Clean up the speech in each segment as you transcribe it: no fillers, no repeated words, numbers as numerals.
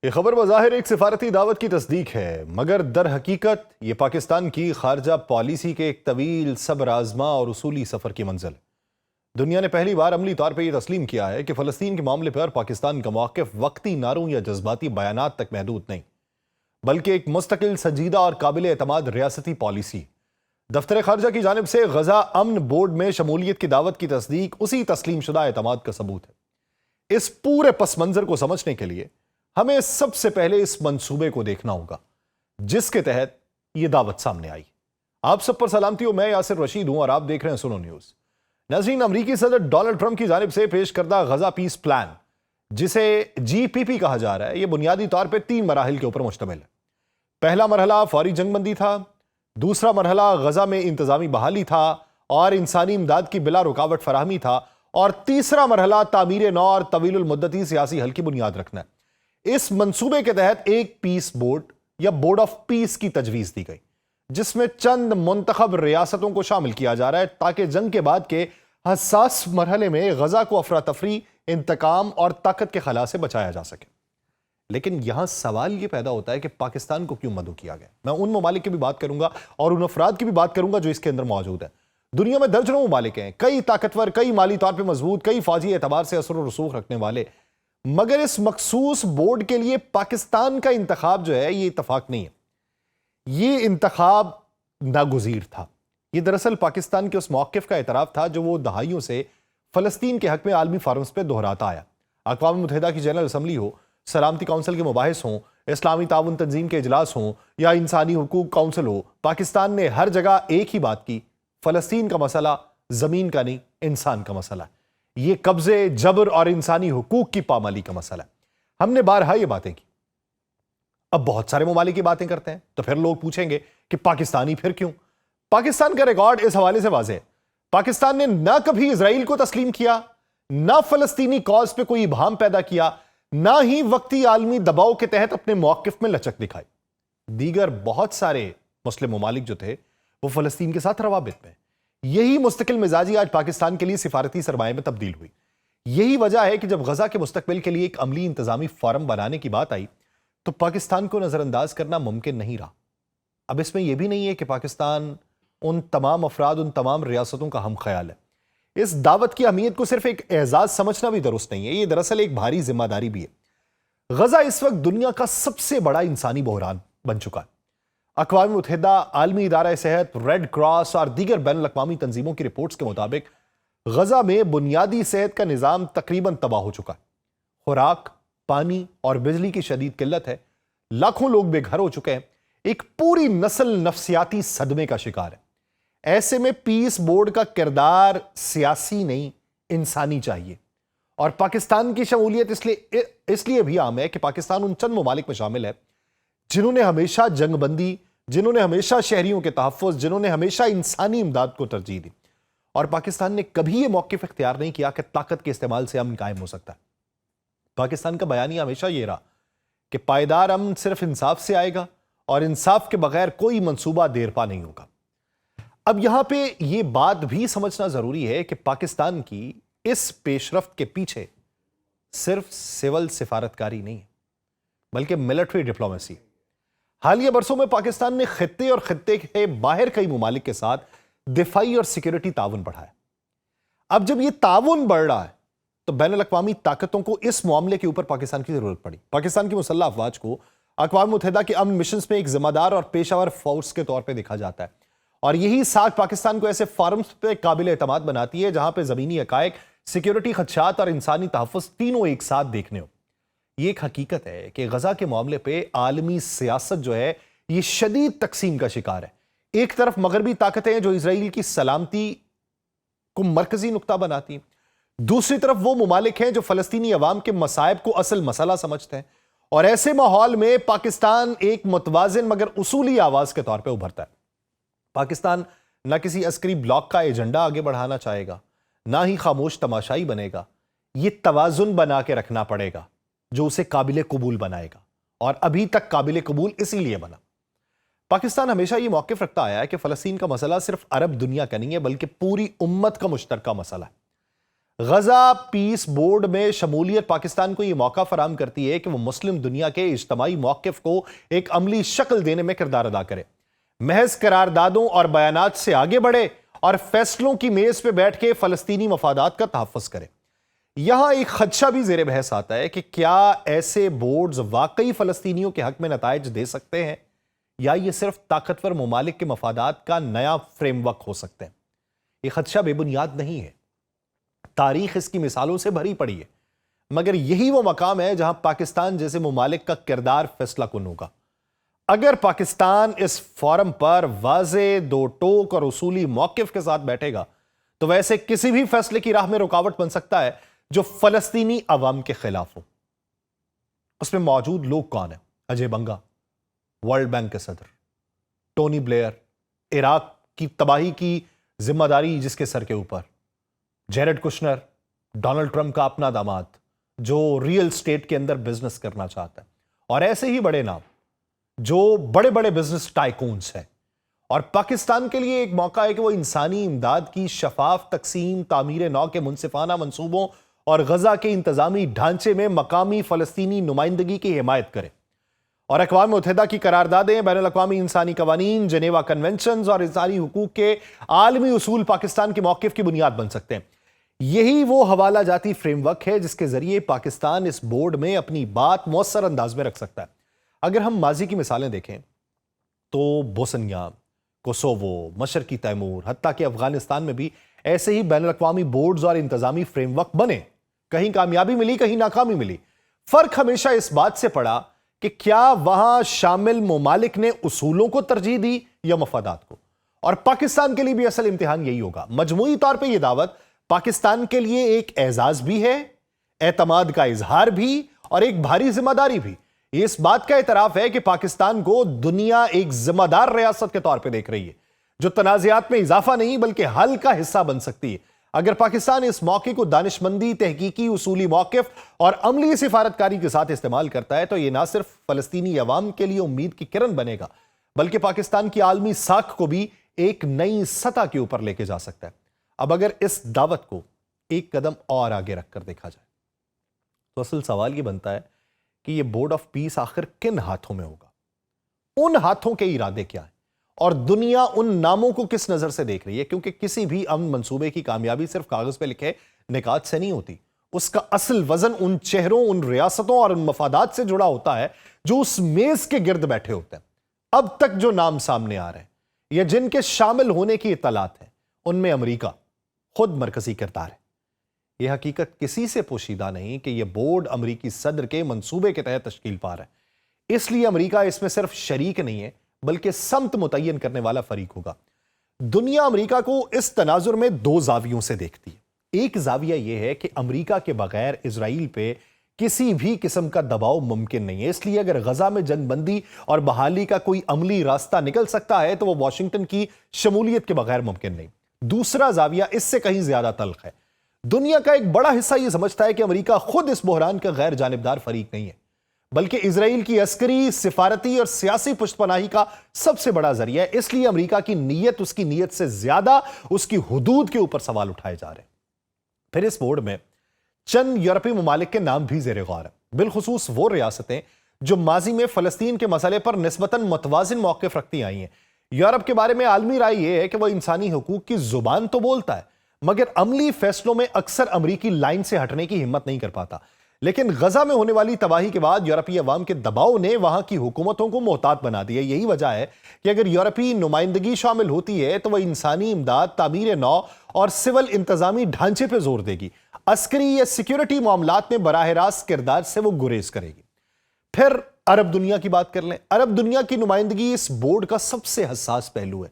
یہ خبر بظاہر ایک سفارتی دعوت کی تصدیق ہے، مگر در حقیقت یہ پاکستان کی خارجہ پالیسی کے ایک طویل صبر آزما اور اصولی سفر کی منزل ہے۔ دنیا نے پہلی بار عملی طور پہ یہ تسلیم کیا ہے کہ فلسطین کے معاملے پر پاکستان کا موقف وقتی نعروں یا جذباتی بیانات تک محدود نہیں، بلکہ ایک مستقل، سنجیدہ اور قابل اعتماد ریاستی پالیسی۔ دفتر خارجہ کی جانب سے غزہ امن بورڈ میں شمولیت کی دعوت کی تصدیق اسی تسلیم شدہ اعتماد کا ثبوت ہے۔ اس پورے پس منظر کو سمجھنے کے لیے ہمیں سب سے پہلے اس منصوبے کو دیکھنا ہوگا جس کے تحت یہ دعوت سامنے آئی۔ آپ سب پر سلامتی ہو، میں یاسر رشید ہوں اور آپ دیکھ رہے ہیں سنو نیوز۔ ناظرین، امریکی صدر ڈونلڈ ٹرمپ کی جانب سے پیش کردہ غزہ پیس پلان، جسے GPP کہا جا رہا ہے، یہ بنیادی طور پہ 3 مراحل کے اوپر مشتمل ہے۔ پہلا مرحلہ فوری جنگ بندی تھا، دوسرا مرحلہ غزہ میں انتظامی بحالی تھا اور انسانی امداد کی بلا رکاوٹ فراہمی تھا، اور تیسرا مرحلہ تعمیر نو اور طویل المدتی سیاسی حل کی بنیاد رکھنا ہے۔ اس منصوبے کے تحت ایک پیس بورڈ یا بورڈ آف پیس کی تجویز دی گئی، جس میں چند منتخب ریاستوں کو شامل کیا جا رہا ہے تاکہ جنگ کے بعد کے حساس مرحلے میں غزہ کو افراتفری، انتقام اور طاقت کے خلا سے بچایا جا سکے۔ لیکن یہاں سوال یہ پیدا ہوتا ہے کہ پاکستان کو کیوں مدعو کیا گیا؟ میں ان ممالک کی بھی بات کروں گا اور ان افراد کی بھی بات کروں گا جو اس کے اندر موجود ہیں۔ دنیا میں درجنوں ممالک ہیں، کئی طاقتور، کئی مالی طور پہ مضبوط، کئی فوجی اعتبار سے اثر و رسوخ رکھنے والے، مگر اس مخصوص بورڈ کے لیے پاکستان کا انتخاب جو ہے یہ اتفاق نہیں ہے، یہ انتخاب ناگزیر تھا۔ یہ دراصل پاکستان کے اس موقف کا اعتراف تھا جو وہ دہائیوں سے فلسطین کے حق میں عالمی فورمز پہ دہراتا آیا۔ اقوام متحدہ کی جنرل اسمبلی ہو، سلامتی کونسل کے مباحث ہوں، اسلامی تعاون تنظیم کے اجلاس ہوں یا انسانی حقوق کونسل ہو، پاکستان نے ہر جگہ ایک ہی بات کی: فلسطین کا مسئلہ زمین کا نہیں، انسان کا مسئلہ ہے۔ یہ قبضے، جبر اور انسانی حقوق کی پامالی کا مسئلہ ہے۔ ہم نے بارہا یہ باتیں کی۔ اب بہت سارے ممالک کی باتیں کرتے ہیں تو پھر لوگ پوچھیں گے کہ پاکستانی پھر کیوں؟ پاکستان کا ریکارڈ اس حوالے سے واضح ہے۔ پاکستان نے نہ کبھی اسرائیل کو تسلیم کیا، نہ فلسطینی کاز پہ کوئی ابہام پیدا کیا، نہ ہی وقتی عالمی دباؤ کے تحت اپنے موقف میں لچک دکھائی۔ دیگر بہت سارے مسلم ممالک جو تھے وہ فلسطین کے ساتھ روابط میں، یہی مستقل مزاجی آج پاکستان کے لیے سفارتی سرمایہ میں تبدیل ہوئی۔ یہی وجہ ہے کہ جب غزہ کے مستقبل کے لیے ایک عملی انتظامی فورم بنانے کی بات آئی تو پاکستان کو نظر انداز کرنا ممکن نہیں رہا۔ اب اس میں یہ بھی نہیں ہے کہ پاکستان ان تمام افراد، ان تمام ریاستوں کا ہم خیال ہے۔ اس دعوت کی اہمیت کو صرف ایک اعزاز سمجھنا بھی درست نہیں ہے، یہ دراصل ایک بھاری ذمہ داری بھی ہے۔ غزہ اس وقت دنیا کا سب سے بڑا انسانی بحران بن چکا ہے۔ اقوام متحدہ، عالمی ادارہ صحت، ریڈ کراس اور دیگر بین الاقوامی تنظیموں کی رپورٹس کے مطابق غزہ میں بنیادی صحت کا نظام تقریباً تباہ ہو چکا ہے۔ خوراک، پانی اور بجلی کی شدید قلت ہے، لاکھوں لوگ بے گھر ہو چکے ہیں، ایک پوری نسل نفسیاتی صدمے کا شکار ہے۔ ایسے میں پیس بورڈ کا کردار سیاسی نہیں، انسانی چاہیے۔ اور پاکستان کی شمولیت اس لیے بھی عام ہے کہ پاکستان ان چند ممالک میں شامل ہے جنہوں نے ہمیشہ جنگ بندی، جنہوں نے ہمیشہ شہریوں کے تحفظ، جنہوں نے ہمیشہ انسانی امداد کو ترجیح دی۔ اور پاکستان نے کبھی یہ موقف اختیار نہیں کیا کہ طاقت کے استعمال سے امن قائم ہو سکتا ہے۔ پاکستان کا بیانیہ ہمیشہ یہ رہا کہ پائیدار امن صرف انصاف سے آئے گا اور انصاف کے بغیر کوئی منصوبہ دیر پا نہیں ہوگا۔ اب یہاں پہ یہ بات بھی سمجھنا ضروری ہے کہ پاکستان کی اس پیش رفت کے پیچھے صرف سول سفارتکاری نہیں ہے بلکہ ملٹری ڈپلومیسی۔ حالیہ برسوں میں پاکستان نے خطے اور خطے کے باہر کئی ممالک کے ساتھ دفاعی اور سیکیورٹی تعاون بڑھایا۔ اب جب یہ تعاون بڑھ رہا ہے تو بین الاقوامی طاقتوں کو اس معاملے کے اوپر پاکستان کی ضرورت پڑی۔ پاکستان کی مسلح افواج کو اقوام متحدہ کے امن مشنز میں ایک ذمہ دار اور پیشہ ور فورس کے طور پہ دیکھا جاتا ہے، اور یہی ساکھ پاکستان کو ایسے فارمز پہ قابل اعتماد بناتی ہے جہاں پہ زمینی حقائق، سیکیورٹی خدشات اور انسانی تحفظ تینوں ایک ساتھ دیکھنے ہو۔ یہ ایک حقیقت ہے کہ غزہ کے معاملے پہ عالمی سیاست جو ہے یہ شدید تقسیم کا شکار ہے۔ ایک طرف مغربی طاقتیں جو اسرائیل کی سلامتی کو مرکزی نقطہ بناتی ہیں، دوسری طرف وہ ممالک ہیں جو فلسطینی عوام کے مصائب کو اصل مسئلہ سمجھتے ہیں، اور ایسے ماحول میں پاکستان ایک متوازن مگر اصولی آواز کے طور پہ ابھرتا ہے۔ پاکستان نہ کسی عسکری بلاک کا ایجنڈا آگے بڑھانا چاہے گا، نہ ہی خاموش تماشائی بنے گا۔ یہ توازن بنا کے رکھنا پڑے گا جو اسے قابل قبول بنائے گا، اور ابھی تک قابل قبول اسی لیے بنا۔ پاکستان ہمیشہ یہ موقف رکھتا آیا ہے کہ فلسطین کا مسئلہ صرف عرب دنیا کا نہیں ہے بلکہ پوری امت کا مشترکہ مسئلہ ہے۔ غزہ پیس بورڈ میں شمولیت پاکستان کو یہ موقع فراہم کرتی ہے کہ وہ مسلم دنیا کے اجتماعی موقف کو ایک عملی شکل دینے میں کردار ادا کرے، محض قراردادوں اور بیانات سے آگے بڑھے اور فیصلوں کی میز پہ بیٹھ کے فلسطینی مفادات کا تحفظ کرے۔ یہاں ایک خدشہ بھی زیر بحث آتا ہے کہ کیا ایسے بورڈز واقعی فلسطینیوں کے حق میں نتائج دے سکتے ہیں یا یہ صرف طاقتور ممالک کے مفادات کا نیا فریم ورک ہو سکتے ہیں؟ یہ خدشہ بے بنیاد نہیں ہے، تاریخ اس کی مثالوں سے بھری پڑی ہے، مگر یہی وہ مقام ہے جہاں پاکستان جیسے ممالک کا کردار فیصلہ کن ہوگا۔ اگر پاکستان اس فورم پر واضح دو ٹوک اور اصولی موقف کے ساتھ بیٹھے گا تو ویسے کسی بھی فیصلے کی راہ میں رکاوٹ بن سکتا ہے جو فلسطینی عوام کے خلاف ہو۔ اس میں موجود لوگ کون ہیں؟ اجے بنگا، ورلڈ بینک کے صدر، ٹونی بلیئر، عراق کی تباہی کی ذمہ داری جس کے سر کے اوپر، جیرڈ کشنر، ڈونلڈ ٹرمپ کا اپنا داماد جو ریئل اسٹیٹ کے اندر بزنس کرنا چاہتا ہے، اور ایسے ہی بڑے نام جو بڑے بڑے بزنس ٹائکونز ہیں۔ اور پاکستان کے لیے ایک موقع ہے کہ وہ انسانی امداد کی شفاف تقسیم، تعمیر نو کے منصفانہ منصوبوں اور غزہ کے انتظامی ڈھانچے میں مقامی فلسطینی نمائندگی کی حمایت کرے، اور اقوام متحدہ کی قراردادیں، بین الاقوامی انسانی قوانین، جنیوا کنونشنز اور انسانی حقوق کے عالمی اصول پاکستان کے موقف کی بنیاد بن سکتے ہیں۔ یہی وہ حوالہ جاتی فریم ورک ہے جس کے ذریعے پاکستان اس بورڈ میں اپنی بات مؤثر انداز میں رکھ سکتا ہے۔ اگر ہم ماضی کی مثالیں دیکھیں تو بوسنیا، کوسوو، مشرقی تیمور، حتیٰ کہ افغانستان میں بھی ایسے ہی بین الاقوامی بورڈز اور انتظامی فریم ورک بنے، کہیں کامیابی ملی، کہیں ناکامی ملی۔ فرق ہمیشہ اس بات سے پڑا کہ کیا وہاں شامل ممالک نے اصولوں کو ترجیح دی یا مفادات کو۔ اور پاکستان کے لیے بھی اصل امتحان یہی ہوگا۔ مجموعی طور پہ یہ دعوت پاکستان کے لیے ایک اعزاز بھی ہے، اعتماد کا اظہار بھی، اور ایک بھاری ذمہ داری بھی۔ یہ اس بات کا اعتراف ہے کہ پاکستان کو دنیا ایک ذمہ دار ریاست کے طور پہ دیکھ رہی ہے جو تنازعات میں اضافہ نہیں بلکہ حل کا حصہ بن سکتی ہے۔ اگر پاکستان اس موقع کو دانشمندی، تحقیقی، اصولی موقف اور عملی سفارتکاری کے ساتھ استعمال کرتا ہے تو یہ نہ صرف فلسطینی عوام کے لیے امید کی کرن بنے گا بلکہ پاکستان کی عالمی ساکھ کو بھی ایک نئی سطح کے اوپر لے کے جا سکتا ہے۔ اب اگر اس دعوت کو ایک قدم اور آگے رکھ کر دیکھا جائے تو اصل سوال یہ بنتا ہے کہ یہ بورڈ آف پیس آخر کن ہاتھوں میں ہوگا؟ ان ہاتھوں کے ارادے کیا ہیں اور دنیا ان ناموں کو کس نظر سے دیکھ رہی ہے؟ کیونکہ کسی بھی امن منصوبے کی کامیابی صرف کاغذ پہ لکھے نکات سے نہیں ہوتی، اس کا اصل وزن ان چہروں، ان ریاستوں اور ان مفادات سے جڑا ہوتا ہے جو اس میز کے گرد بیٹھے ہوتے ہیں۔ اب تک جو نام سامنے آ رہے ہیں یا جن کے شامل ہونے کی اطلاعات ہیں ان میں امریکہ خود مرکزی کردار ہے۔ یہ حقیقت کسی سے پوشیدہ نہیں کہ یہ بورڈ امریکی صدر کے منصوبے کے تحت تشکیل پا رہا ہے، اس لیے امریکہ اس میں صرف شریک نہیں ہے بلکہ سمت متعین کرنے والا فریق ہوگا۔ دنیا امریکہ کو اس تناظر میں دو زاویوں سے دیکھتی ہے۔ ایک زاویہ یہ ہے کہ امریکہ کے بغیر اسرائیل پہ کسی بھی قسم کا دباؤ ممکن نہیں ہے، اس لیے اگر غزہ میں جنگ بندی اور بحالی کا کوئی عملی راستہ نکل سکتا ہے تو وہ واشنگٹن کی شمولیت کے بغیر ممکن نہیں۔ دوسرا زاویہ اس سے کہیں زیادہ تلخ ہے۔ دنیا کا ایک بڑا حصہ یہ سمجھتا ہے کہ امریکہ خود اس بحران کا غیر جانبدار فریق نہیں ہے بلکہ اسرائیل کی عسکری، سفارتی اور سیاسی پشت پناہی کا سب سے بڑا ذریعہ ہے۔ اس لیے امریکہ کی نیت اس کی نیت سے زیادہ اس کی حدود کے اوپر سوال اٹھائے جا رہے ہیں۔ پھر اس بورڈ میں چند یورپی ممالک کے نام بھی زیر غور ہیں، بالخصوص وہ ریاستیں جو ماضی میں فلسطین کے مسئلے پر نسبتاً متوازن موقف رکھتی آئی ہیں۔ یورپ کے بارے میں عالمی رائے یہ ہے کہ وہ انسانی حقوق کی زبان تو بولتا ہے مگر عملی فیصلوں میں اکثر امریکی لائن سے ہٹنے کی ہمت نہیں کر پاتا۔ لیکن غزہ میں ہونے والی تباہی کے بعد یورپی عوام کے دباؤ نے وہاں کی حکومتوں کو محتاط بنا دیا۔ یہی وجہ ہے کہ اگر یورپی نمائندگی شامل ہوتی ہے تو وہ انسانی امداد، تعمیر نو اور سول انتظامی ڈھانچے پہ زور دے گی، عسکری یا سیکیورٹی معاملات میں براہ راست کردار سے وہ گریز کرے گی۔ پھر عرب دنیا کی بات کر لیں۔ عرب دنیا کی نمائندگی اس بورڈ کا سب سے حساس پہلو ہے۔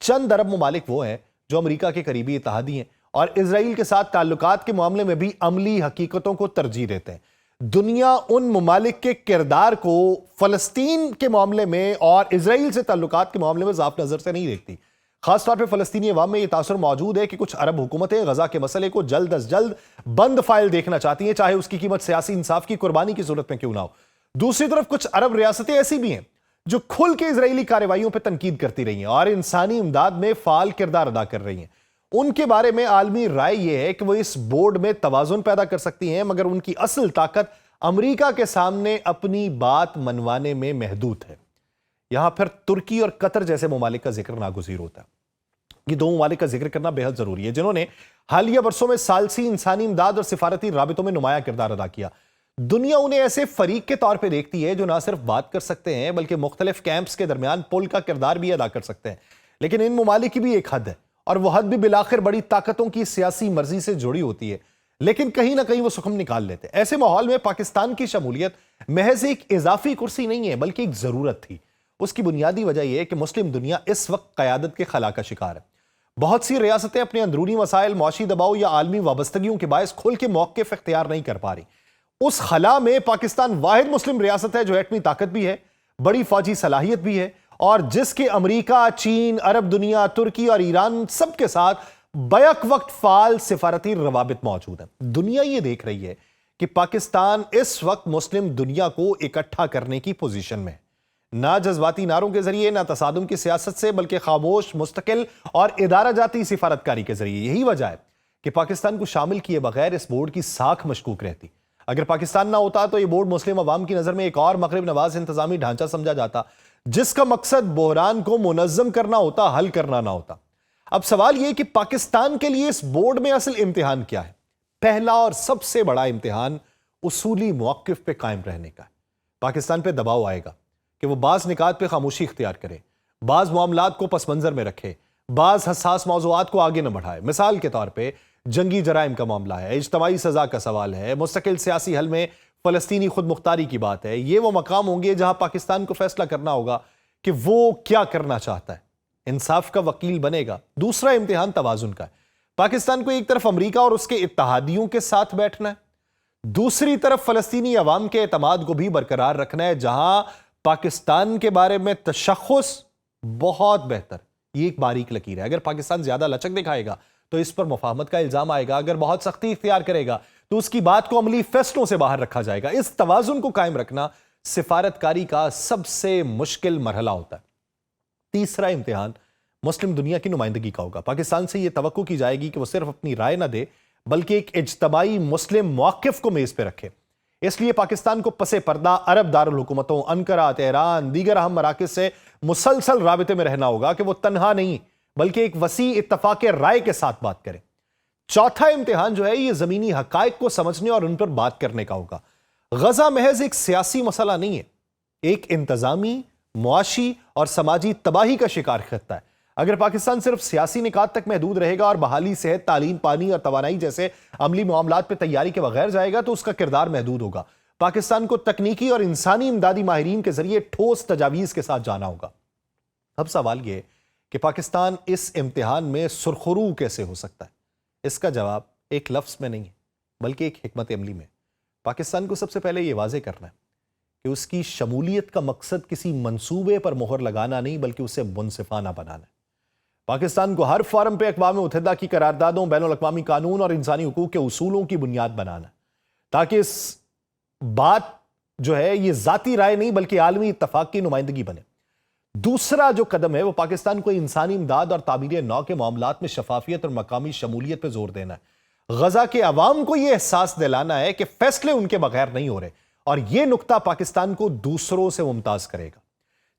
چند عرب ممالک وہ ہیں جو امریکہ کے قریبی اتحادی ہیں اور اسرائیل کے ساتھ تعلقات کے معاملے میں بھی عملی حقیقتوں کو ترجیح دیتے ہیں۔ دنیا ان ممالک کے کردار کو فلسطین کے معاملے میں اور اسرائیل سے تعلقات کے معاملے میں صاف نظر سے نہیں دیکھتی۔ خاص طور پہ فلسطینی عوام میں یہ تاثر موجود ہے کہ کچھ عرب حکومتیں غزہ کے مسئلے کو جلد از جلد بند فائل دیکھنا چاہتی ہیں، چاہے اس کی قیمت سیاسی انصاف کی قربانی کی صورت میں کیوں نہ ہو۔ دوسری طرف کچھ عرب ریاستیں ایسی بھی ہیں جو کھل کے اسرائیلی کارروائیوں پہ تنقید کرتی رہی ہیں اور انسانی امداد میں فعال کردار ادا کر رہی ہیں۔ ان کے بارے میں عالمی رائے یہ ہے کہ وہ اس بورڈ میں توازن پیدا کر سکتی ہیں، مگر ان کی اصل طاقت امریکہ کے سامنے اپنی بات منوانے میں محدود ہے۔ یہاں پھر ترکی اور قطر جیسے ممالک کا ذکر ناگزیر ہوتا ہے۔ یہ دو ممالک کا ذکر کرنا بے حد ضروری ہے جنہوں نے حالیہ برسوں میں ثالثی انسانی امداد اور سفارتی رابطوں میں نمایاں کردار ادا کیا۔ دنیا انہیں ایسے فریق کے طور پہ دیکھتی ہے جو نہ صرف بات کر سکتے ہیں بلکہ مختلف کیمپس کے درمیان پل کا کردار بھی ادا کر سکتے ہیں۔ لیکن ان ممالک کی بھی ایک حد ہے، اور وہ حد بھی بالآخر بڑی طاقتوں کی سیاسی مرضی سے جڑی ہوتی ہے، لیکن کہیں نہ کہیں وہ سکم نکال لیتے ہیں۔ ایسے ماحول میں پاکستان کی شمولیت محض ایک اضافی کرسی نہیں ہے بلکہ ایک ضرورت تھی۔ اس کی بنیادی وجہ یہ ہے کہ مسلم دنیا اس وقت قیادت کے خلا کا شکار ہے۔ بہت سی ریاستیں اپنے اندرونی مسائل، معاشی دباؤ یا عالمی وابستگیوں کے باعث کھل کے موقف اختیار نہیں کر پا رہی۔ اس خلا میں پاکستان واحد مسلم ریاست ہے جو ایٹمی طاقت بھی ہے، بڑی فوجی صلاحیت بھی ہے، اور جس کے امریکہ، چین، عرب دنیا، ترکی اور ایران سب کے ساتھ بیک وقت فعال سفارتی روابط موجود ہیں۔ دنیا یہ دیکھ رہی ہے کہ پاکستان اس وقت مسلم دنیا کو اکٹھا کرنے کی پوزیشن میں ہے، نہ جذباتی نعروں کے ذریعے، نہ تصادم کی سیاست سے، بلکہ خاموش، مستقل اور ادارہ جاتی سفارتکاری کے ذریعے۔ یہی وجہ ہے کہ پاکستان کو شامل کیے بغیر اس بورڈ کی ساکھ مشکوک رہتی۔ اگر پاکستان نہ ہوتا تو یہ بورڈ مسلم عوام کی نظر میں ایک اور مغرب نواز انتظامی ڈھانچہ سمجھا جاتا، جس کا مقصد بحران کو منظم کرنا ہوتا، حل کرنا نہ ہوتا۔ اب سوال یہ کہ پاکستان کے لیے اس بورڈ میں اصل امتحان کیا ہے؟ پہلا اور سب سے بڑا امتحان اصولی موقف پہ قائم رہنے کا ہے۔ پاکستان پہ دباؤ آئے گا کہ وہ بعض نکات پہ خاموشی اختیار کرے، بعض معاملات کو پس منظر میں رکھے، بعض حساس موضوعات کو آگے نہ بڑھائے۔ مثال کے طور پہ جنگی جرائم کا معاملہ ہے، اجتماعی سزا کا سوال ہے، مستقل سیاسی حل میں فلسطینی خود مختاری کی بات ہے۔ یہ وہ مقام ہوں گے جہاں پاکستان کو فیصلہ کرنا ہوگا کہ وہ کیا کرنا چاہتا ہے، انصاف کا وکیل بنے گا۔ دوسرا امتحان توازن کا ہے۔ پاکستان کو ایک طرف امریکہ اور اس کے اتحادیوں کے ساتھ بیٹھنا ہے، دوسری طرف فلسطینی عوام کے اعتماد کو بھی برقرار رکھنا ہے، جہاں پاکستان کے بارے میں تشخص بہت بہتر۔ یہ ایک باریک لکیر ہے۔ اگر پاکستان زیادہ لچک دکھائے گا تو اس پر مفاہمت کا الزام آئے گا، اگر بہت سختی اختیار کرے گا تو اس کی بات کو عملی فیصلوں سے باہر رکھا جائے گا۔ اس توازن کو قائم رکھنا سفارتکاری کا سب سے مشکل مرحلہ ہوتا ہے۔ تیسرا امتحان مسلم دنیا کی نمائندگی کا ہوگا۔ پاکستان سے یہ توقع کی جائے گی کہ وہ صرف اپنی رائے نہ دے بلکہ ایک اجتماعی مسلم موقف کو میز پہ رکھے۔ اس لیے پاکستان کو پس پردہ عرب دارالحکومتوں، انقرہ، تہران، دیگر اہم مراکز سے مسلسل رابطے میں رہنا ہوگا کہ وہ تنہا نہیں بلکہ ایک وسیع اتفاق رائے کے ساتھ بات کرے۔ چوتھا امتحان جو ہے یہ زمینی حقائق کو سمجھنے اور ان پر بات کرنے کا ہوگا۔ غزہ محض ایک سیاسی مسئلہ نہیں ہے، ایک انتظامی، معاشی اور سماجی تباہی کا شکار خطہ ہے۔ اگر پاکستان صرف سیاسی نکات تک محدود رہے گا اور بحالی، صحت، تعلیم، پانی اور توانائی جیسے عملی معاملات پہ تیاری کے بغیر جائے گا تو اس کا کردار محدود ہوگا۔ پاکستان کو تکنیکی اور انسانی امدادی ماہرین کے ذریعے ٹھوس تجاویز کے ساتھ جانا ہوگا۔ اب سوال یہ کہ پاکستان اس امتحان میں سرخرو کیسے ہو سکتا ہے؟ اس کا جواب ایک لفظ میں نہیں ہے بلکہ ایک حکمت عملی میں۔ پاکستان کو سب سے پہلے یہ واضح کرنا ہے کہ اس کی شمولیت کا مقصد کسی منصوبے پر مہر لگانا نہیں بلکہ اسے منصفانہ بنانا ہے۔ پاکستان کو ہر فورم پہ اقوام متحدہ کی قراردادوں، بین الاقوامی قانون اور انسانی حقوق کے اصولوں کی بنیاد بنانا ہے، تاکہ اس بات جو ہے یہ ذاتی رائے نہیں بلکہ عالمی اتفاق کی نمائندگی بنے۔ دوسرا جو قدم ہے وہ پاکستان کو انسانی امداد اور تعمیر نو کے معاملات میں شفافیت اور مقامی شمولیت پہ زور دینا ہے۔ غزہ کے عوام کو یہ احساس دلانا ہے کہ فیصلے ان کے بغیر نہیں ہو رہے، اور یہ نقطہ پاکستان کو دوسروں سے ممتاز کرے گا۔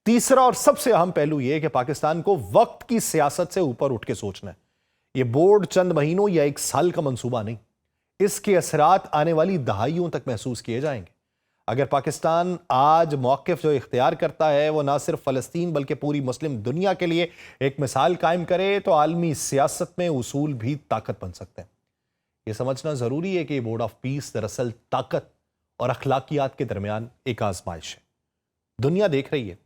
تیسرا اور سب سے اہم پہلو یہ ہے کہ پاکستان کو وقت کی سیاست سے اوپر اٹھ کے سوچنا ہے۔ یہ بورڈ چند مہینوں یا ایک سال کا منصوبہ نہیں، اس کے اثرات آنے والی دہائیوں تک محسوس کیے جائیں گے۔ اگر پاکستان آج موقف جو اختیار کرتا ہے وہ نہ صرف فلسطین بلکہ پوری مسلم دنیا کے لیے ایک مثال قائم کرے تو عالمی سیاست میں اصول بھی طاقت بن سکتے ہیں۔ یہ سمجھنا ضروری ہے کہ بورڈ آف پیس دراصل طاقت اور اخلاقیات کے درمیان ایک آزمائش ہے۔ دنیا دیکھ رہی ہے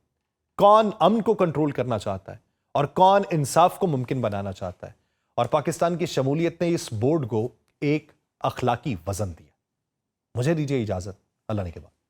کون امن کو کنٹرول کرنا چاہتا ہے اور کون انصاف کو ممکن بنانا چاہتا ہے، اور پاکستان کی شمولیت نے اس بورڈ کو ایک اخلاقی وزن دیا۔ مجھے دیجیے اجازت، اللہ نے کے بعد۔